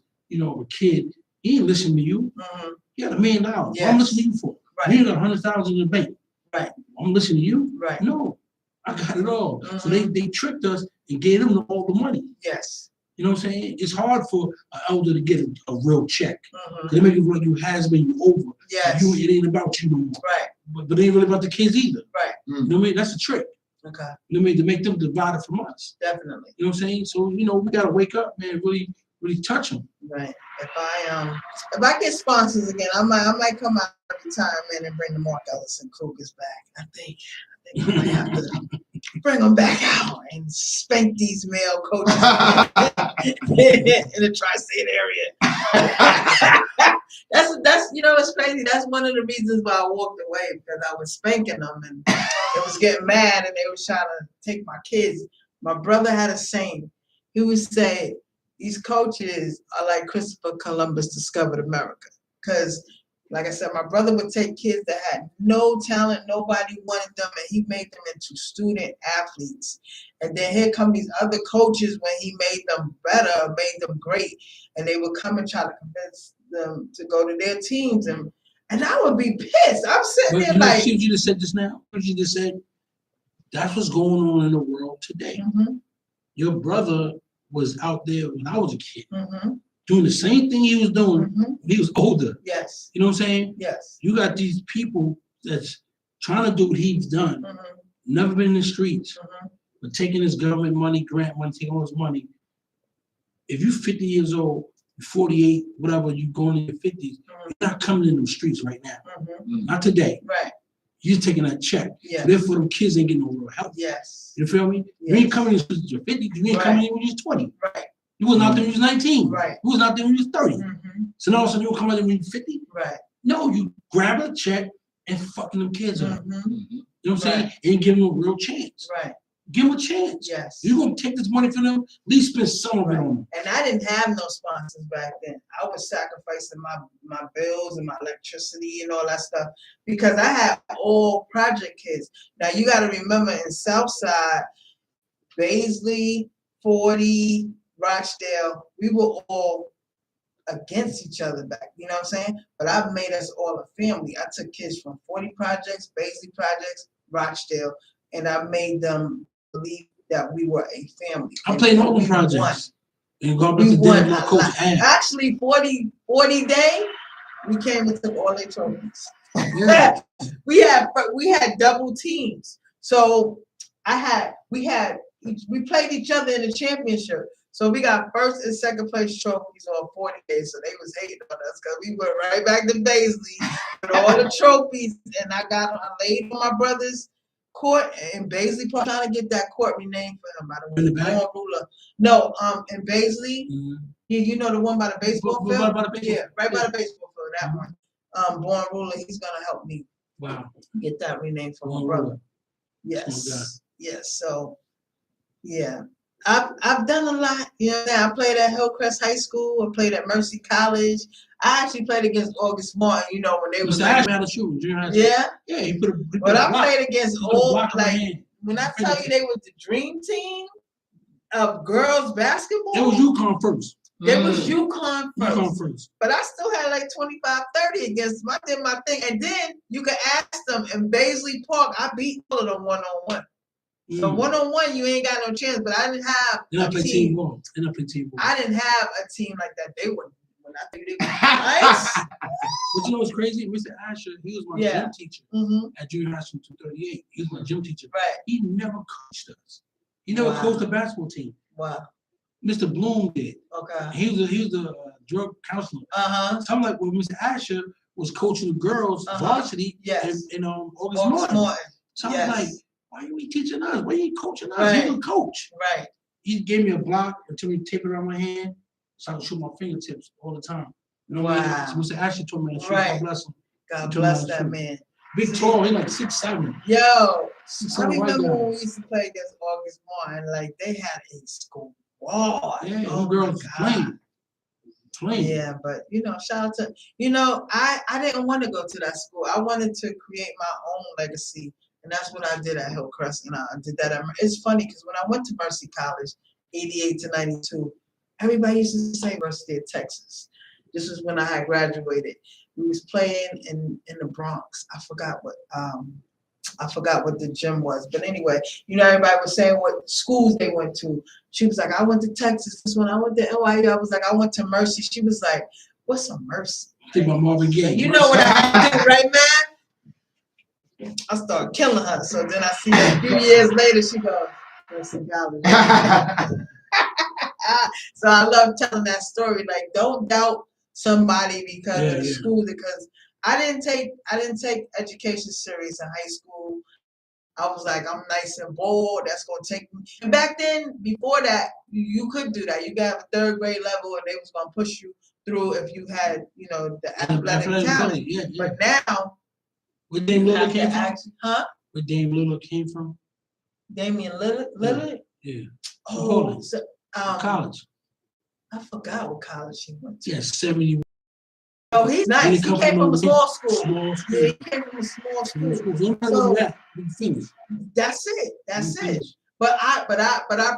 kid, he ain't listening to you. Mm-hmm. He got $1 million. Yes. What I'm listening to you for? Right. You got 100,000 in the bank. Right. I'm listening to you? Right. No. I got it all. Mm-hmm. So they tricked us and gave them all the money. Yes. You know what I'm saying? It's hard for an elder to get a real check. Mm-hmm. They make it look like you has been, you over. Yes. It ain't about you no more. Right. But it ain't really about the kids either. Right. You know what I mean? That's a trick. Okay. You know what I mean? To make them divided from us. Definitely. You know what I'm saying? So, we gotta wake up, man, really, really touch them. Right. If I get sponsors again, I might come out every time, man, and bring the Mark Ellison Cougars back. I think I might have to bring them back out and spank these male coaches in the tri-state area. That's it's crazy. That's one of the reasons why I walked away, because I was spanking them and they was getting mad and they was trying to take my kids. My brother had a saying. He would say, these coaches are like Christopher Columbus discovered America. Because, like I said, my brother would take kids that had no talent, nobody wanted them, and he made them into student athletes. And then here come these other coaches when he made them better, made them great, and they would come and try to convince them to go to their teams. And I would be pissed. I'm sitting there like... See what you just said just now? What you just said? That's what's going on in the world today. Mm-hmm. Your brother was out there when I was a kid, mm-hmm. doing the same thing he was doing mm-hmm. when he was older. Yes. You know what I'm saying? Yes. You got these people that's trying to do what he's done, mm-hmm. never been in the streets, mm-hmm. But taking this government money, grant money, taking all this money, if you're 50 years old, 48, whatever, you going in your 50s, you're not coming in them streets right now. Not today. Right. You're taking that check. Yeah. Therefore, them kids ain't getting no real help. Yes. You feel me? You ain't coming in when you're 50. You ain't coming in when you're 20. Right. You wasn't out there when you was 19. Right. You wasn't out there when you was 30. So now all of a sudden you come out there when you're 50? Right. No, you grab a check and fucking them kids up. You know what I'm saying? Right. And give them a real chance. Right. Give them a chance. Yes. You're going to take this money from them, at least spend some of it on them. And I didn't have no sponsors back then. I was sacrificing my bills and my electricity and all that stuff because I had all project kids. Now you got to remember in Southside, Baisley, 40, Rochdale, we were all against each other back, you know what I'm saying? But I've made us all a family. I took kids from 40 projects, Baisley projects, Rochdale, and I made them believe that we were a family. I played all the projects. And God bless the dead, my coach Ad. Actually, 40 day, we came and took all their trophies. Yeah. we had double teams. So we played each other in the championship. So we got first and second place trophies on 40 days. So they was hating on us because we went right back to Baisley with all the trophies. And I laid on my brother's court in Baisley, trying to get that court renamed for him. I don't know. Ruler. No, in Baisley, you know the one by the baseball field? Yeah, right by the baseball field, that one. Born Ruler, he's gonna help me get that renamed for my brother. Yes. Yes. So yeah. I've done a lot. You know, I played at Hillcrest High School. I played at Mercy College. I actually played against August Martin. You know when they was like, yeah, he put a. But I played against all like when I tell you they was the dream team of girls basketball. It was UConn first. It was UConn first. But I still had like 25-30 against them. I did my thing, and then you could ask them in Baisley Park. I beat all of them 1-on-1. So 1-on-1, you ain't got no chance. But I didn't have a team. I didn't have a team like that. They were when I think they were nice. But you know what's crazy? Mr. Asher, he was my gym teacher at junior high school 238. He was my gym teacher. Right. He never coached us. He never coached the basketball team. Wow. Mr. Bloom did. Okay. He was a drug counselor. So I'm like, well, Mr. Asher was coaching the girls varsity in August Martin. So I'm like, why are you teaching us? Why are you coaching us? Right. He's a coach. Right. He gave me a block until he taped it around my hand so I could shoot my fingertips all the time. You know what I mean? So Mr. Asher told me to shoot. God bless him. God bless that man. Big tall, he's like 6'7". Yo, I remember when we used to play against August Martin, like they had a squad. Yeah, girls playing. Yeah, but you know, shout out to I didn't want to go to that school. I wanted to create my own legacy. And that's what I did at Hillcrest, and I did that. It's funny because when I went to Mercy College, 88 to 92, everybody used to say University of Texas. This was when I had graduated. We was playing in the Bronx. I forgot what the gym was, but anyway, everybody was saying what schools they went to. She was like, I went to Texas. This one I went to NYU. I was like, I went to Mercy. She was like, what's a Mercy? I think about Marvin Gaye. You know what I did, right, man? I started killing her. So then I see her a few years later, she goes, Mercy College. So I love telling that story. Like, don't doubt somebody because of school, because I didn't take education serious in high school. I was like, I'm nice and bold. That's gonna take me. And back then, before that, you could do that. You got a third grade level, and they was gonna push you through if you had, the athletic talent. Yeah. But now, where Dame Lillard came from? Where Dame Lillard came from? Damian Lillard? Yeah. Oh, so, college. I forgot what college he went to. Yeah, 70. Oh, he's nice. He came from a small school. Yeah, he came from a small school. So, that's it. That's it. But I,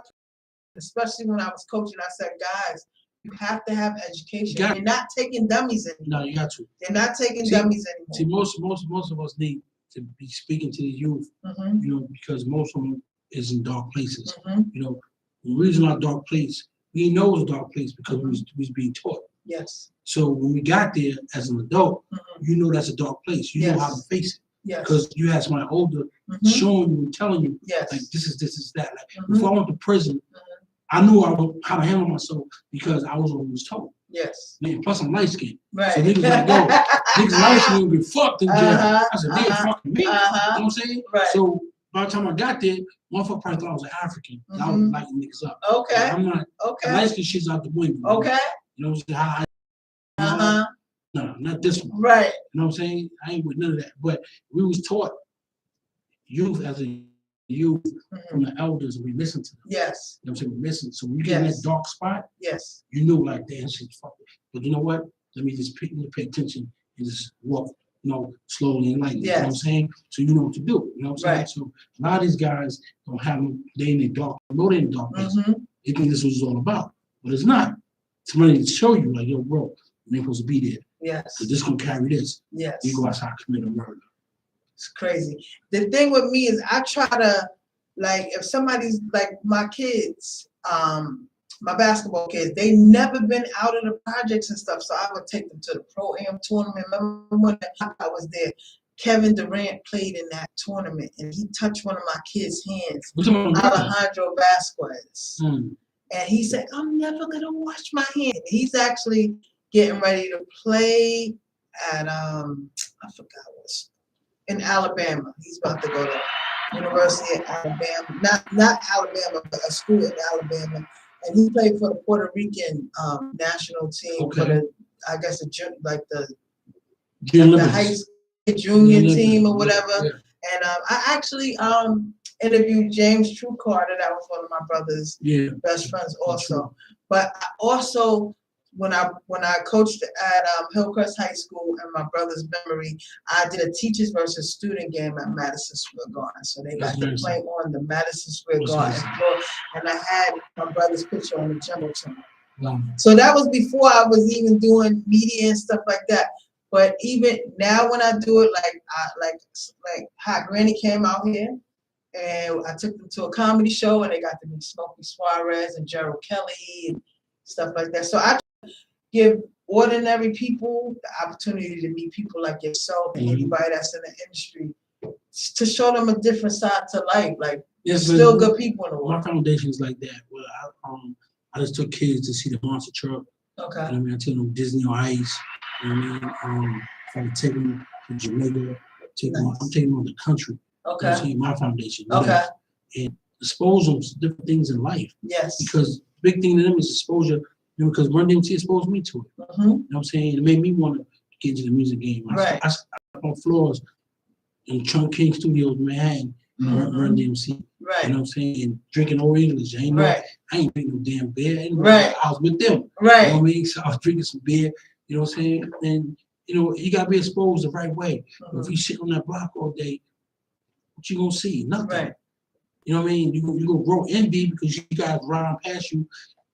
especially when I was coaching, I said, guys, you have to have education. You're not taking dummies anymore. No, you got to. They're not taking dummies anymore. See, most of us need to be speaking to the youth, because most of them is in dark places. The reason our dark place, we know it's a dark place because we was being taught. Yes. So when we got there as an adult, you know that's a dark place. You know how to face it. Yes. Because you had somebody older showing you and telling you, Yes. like, this is that. Like, before I went to prison, I knew how to handle myself because I was always told. Yes. Man, plus I'm light skinned. Right. So niggas like, yo, niggas light skinned will get fucked in jail. I said, they fucking me. You know what I'm saying? Right. So by the time I got there, motherfucker probably thought I was an African. I was lighting niggas up. Okay. Like, I'm not, Okay. light skin shit's out the window. Okay. You know what I'm saying? No, not this one. Right. You know what I'm saying? I ain't with none of that. But we was taught youth as a youth from the elders, we listen to them. Yes. You know what I'm saying? We listen. So when you get in that dark spot, yes, you know, like, damn, shit's fucking. But you know what? Let me just pay attention and just walk, you know, slowly and lightly. You know what I'm saying? So you know what to do. You know what I'm saying? So a lot of these guys don't have them, they in the dark, know they in the dark place. They think this was all about. But it's not. Somebody to show you, like, yo, bro, you ain't supposed to be there. Yes. Because this gonna carry this. Yes. You go outside and commit a murder. It's crazy. The thing with me is I try to, like, if somebody's like my kids, my basketball kids, they never been out of the projects and stuff. So I would take them to the Pro-Am tournament. Remember when I was there? Kevin Durant played in that tournament and he touched one of my kids' hands. Alejandro Vasquez. And he said, I'm never gonna wash my hand. He's actually getting ready to play at I forgot what's in Alabama. He's about to go to University of Alabama. Not Alabama, but a school in Alabama. And he played for the Puerto Rican national team for the, I guess the high school junior team or whatever. And I actually interviewed James True Carter. That was one of my brother's best friends also. But I also, when I coached at Hillcrest High School in my brother's memory, I did a teachers versus student game at Madison Square Garden. So they got to play on the Madison Square Garden floor, and I had my brother's picture on the jumbotron. So that was before I was even doing media and stuff like that. But even now, when I do it, like Hot Granny came out here, and I took them to a comedy show, and they got to meet Smokey Suarez and Gerald Kelly and stuff like that. So I give ordinary people the opportunity to meet people like yourself and anybody that's in the industry to show them a different side to life. Like, there's still good people in the world. My foundation is like that. Well, I just took kids to see the monster truck. Okay. You know what I mean? I took them to Disney on Ice. You know what I mean? I'm taking them to Jamaica. I'm taking them on the country. Okay. You know what I'm saying? My foundation. Okay. And expose them to different things in life. Yes. Because the big thing to them is exposure. You know, because Run DMC exposed me to it. You know what I'm saying? It made me want to get into the music game. I on floors in Trunk King Studios, Manhattan, Run DMC. Right. You know what I'm saying? And drinking Old English. I ain't drinking no damn beer. I was with them. Right. You know what I mean? So I was drinking some beer. You know what I'm saying? And, you know, you got to be exposed the right way. If you sit on that block all day, what you going to see? Nothing. Right. You know what I mean? You going to grow envy because you guys ride past you.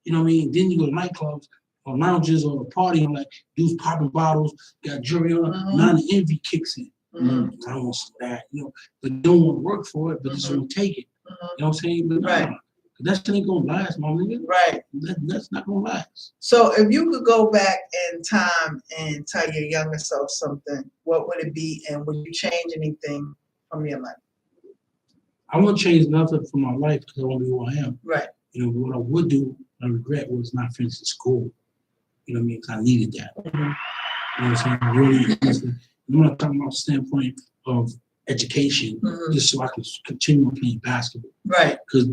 You know what I mean? Then you go to nightclubs or lounges or a party and like dudes popping bottles, got jewelry on. Now the envy kicks in. I don't want some of that, you know, but you don't want to work for it, but just want to take it. You know what I'm saying? But that shit ain't gonna last, my nigga. Right. That's not gonna last. So if you could go back in time and tell your younger self something, what would it be, and would you change anything from your life? I won't change nothing from my life because I want to be who I am. Right. You know, what I would do, I regret was not finishing school. You know what I mean? Because I needed that. You know what I'm saying? Really, I'm not talking about the standpoint of education, just so I can continue playing basketball. Right. Because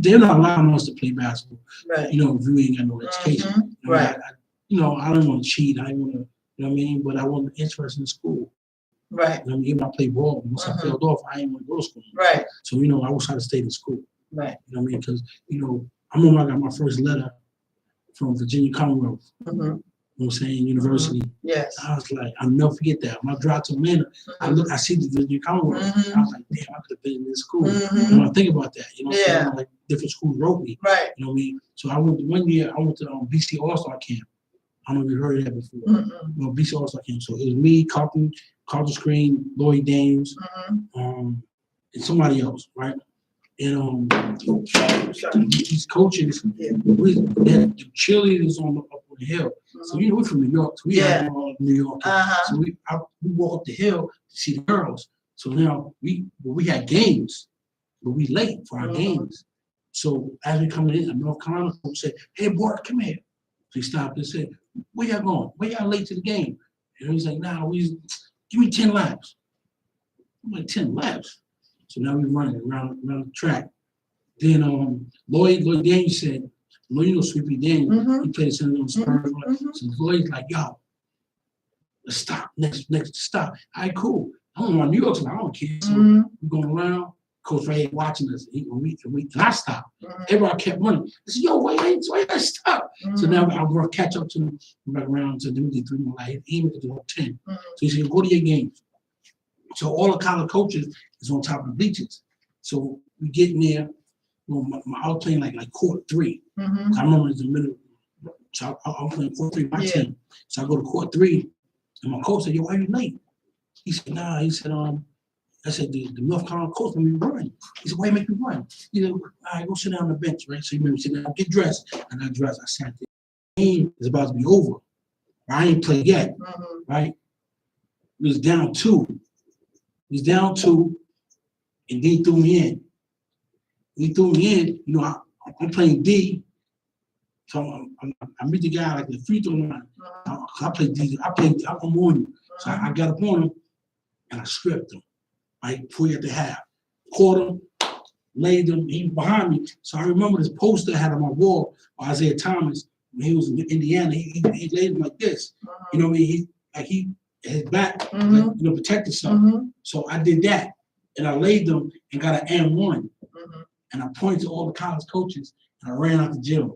they're not allowing us to play basketball. Right. You know, if you ain't got no education. Right. I don't want to cheat. I want to, you know what I mean? But I wasn't interested in school. Right. You know what I mean? Even I played ball. Once I failed off, I didn't want to go to school. Right. So, you know, I wish I'd have stayed in school. Right. You know what I mean? Because, you know, I remember I got my first letter from Virginia Commonwealth. You know what I'm saying? University. Yes. I was like, I'll never forget that. When I drive to Atlanta, I see the Virginia Commonwealth. I was like, damn, I could have been in this school. And when I think about that, you know what I'm saying? Like different schools wrote me. Right. You know what I mean? So I went one year, I went to BC All-Star Camp. I don't know if you heard of that before. You know, BC All-Star Camp. So it was me, Carlton Screen, Lloyd Daniels, and somebody else, right? And these coaches, we had the cheerleaders up on the hill. So you know we're from New York. So we had all New York. So we walk up the hill see the girls. So now we had games, but we late for our games. So as we coming in, a North Carolina coach said, "Hey, boy, come here." So he stopped and said, "Where y'all going? Where y'all late to the game?" And he's like, "Nah, give me 10 laps." I'm like, 10 laps? So now we running around the track. Then Lloyd Daniels said, "Lloyd, you know Sweepy Daniels, he played in San Antonio Spurs." So Lloyd's like, "Yo, let's stop. Next stop." All right, cool. I'm on my New York, so I don't care. So we're going around. Coach right here watching us. And I stopped. Everybody kept running. I said, "Yo, why you gotta stop?" So now I run catch up to him, back around to do the 3 more. Like, he was doing 10. So he said, "Go to your games." So all the college coaches is on top of the bleachers. So we get in there. Well, I was playing like court 3. I remember it's the middle. So I'm playing court 3, my team. So I go to court 3, and my coach said, "Yo, why are you late?" He said, "Nah." He said, I said, the North Carolina coach made me run. He said, "Why you make me run?" He said, "All right, go sit down on the bench," right? So he made me sit down, get dressed. And I dressed, I sat there. The game is about to be over. I ain't played yet, right? It was down 2. It was down 2, and they threw me in. He threw me in, you know, I'm playing D. So I meet the guy like the free throw line. I play D. I'm on him. So I got up on him, and I stripped him. Right, before he had to half. Caught him, laid him, he was behind me. So I remember this poster I had on my wall, Isaiah Thomas, when he was in Indiana, he laid him like this. You know what I mean? His back, like, you know, protect himself. So I did that, and I laid them and got an M1. And I pointed to all the college coaches, and I ran out the gym.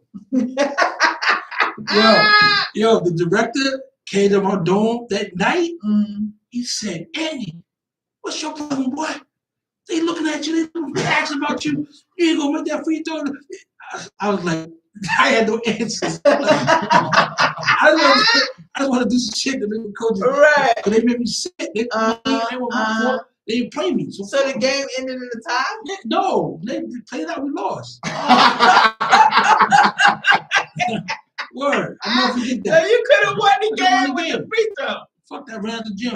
Yo, the director came to my dorm that night. He said, "Andy, what's your problem, boy? They looking at you, they asking about you. You ain't gonna make that free throw." I was like, I had no answers. I just want to do some shit that the coaches, Right. Cause they made me sick. They were my fault. They didn't play me. So the game ended in the tie? No, they played out. We lost. Word. I'm not forget that. So you could have won the game with the free throw. Fuck that, I ran out the gym.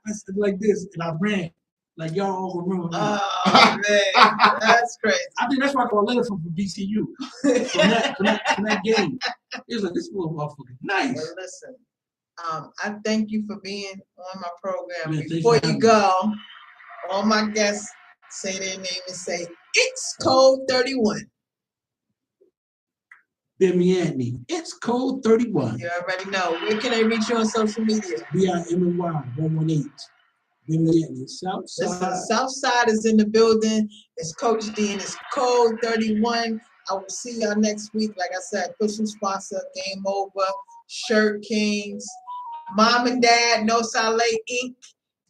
I said like this, and I ran. Like y'all all remember me. Oh man, that's crazy. I think that's why I got a letter from BCU from that game. It was like, this little motherfucker nice. Well, listen, I thank you for being on my program. Man, before you go, all my guests say their name and say, "It's Code 31. Bimmy Anthony. It's Code 31. You already know. Where can they reach you on social media? BIMMY 118. Bimmy Anthony. Southside. Listen, Southside is in the building. It's Coach D and it's Code 31. I will see y'all next week. Like I said, pushing sponsor, Game Over, Shirt Kings, Mom and Dad, No Sale Inc.,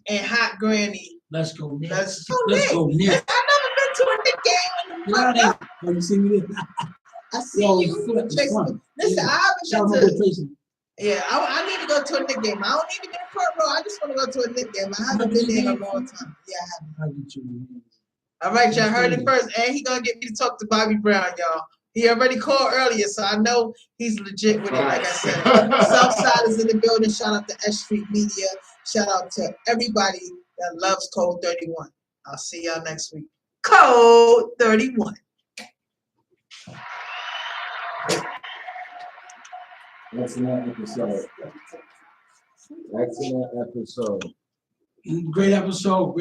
and Hot Granny. Let's go, Nick. Let's go, Nick. I've never been to a Nick game. Oh, you see me there? I see Yo, you. fun. Listen, I Shout haven't out been to to. Tracy. Yeah, I need to go to a Nick game. I don't need to get a front row. I just want to go to a Nick game. I haven't been there in a long time. Yeah, I haven't. All right, y'all heard it first. And he gonna get me to talk to Bobby Brown, y'all. He already called earlier, so I know he's legit with it, like I said. Southside is in the building. Shout out to S.STREET Media. Shout out to everybody that loves Code 31. I'll see y'all next week. Code 31. Excellent episode. Excellent episode. Great episode.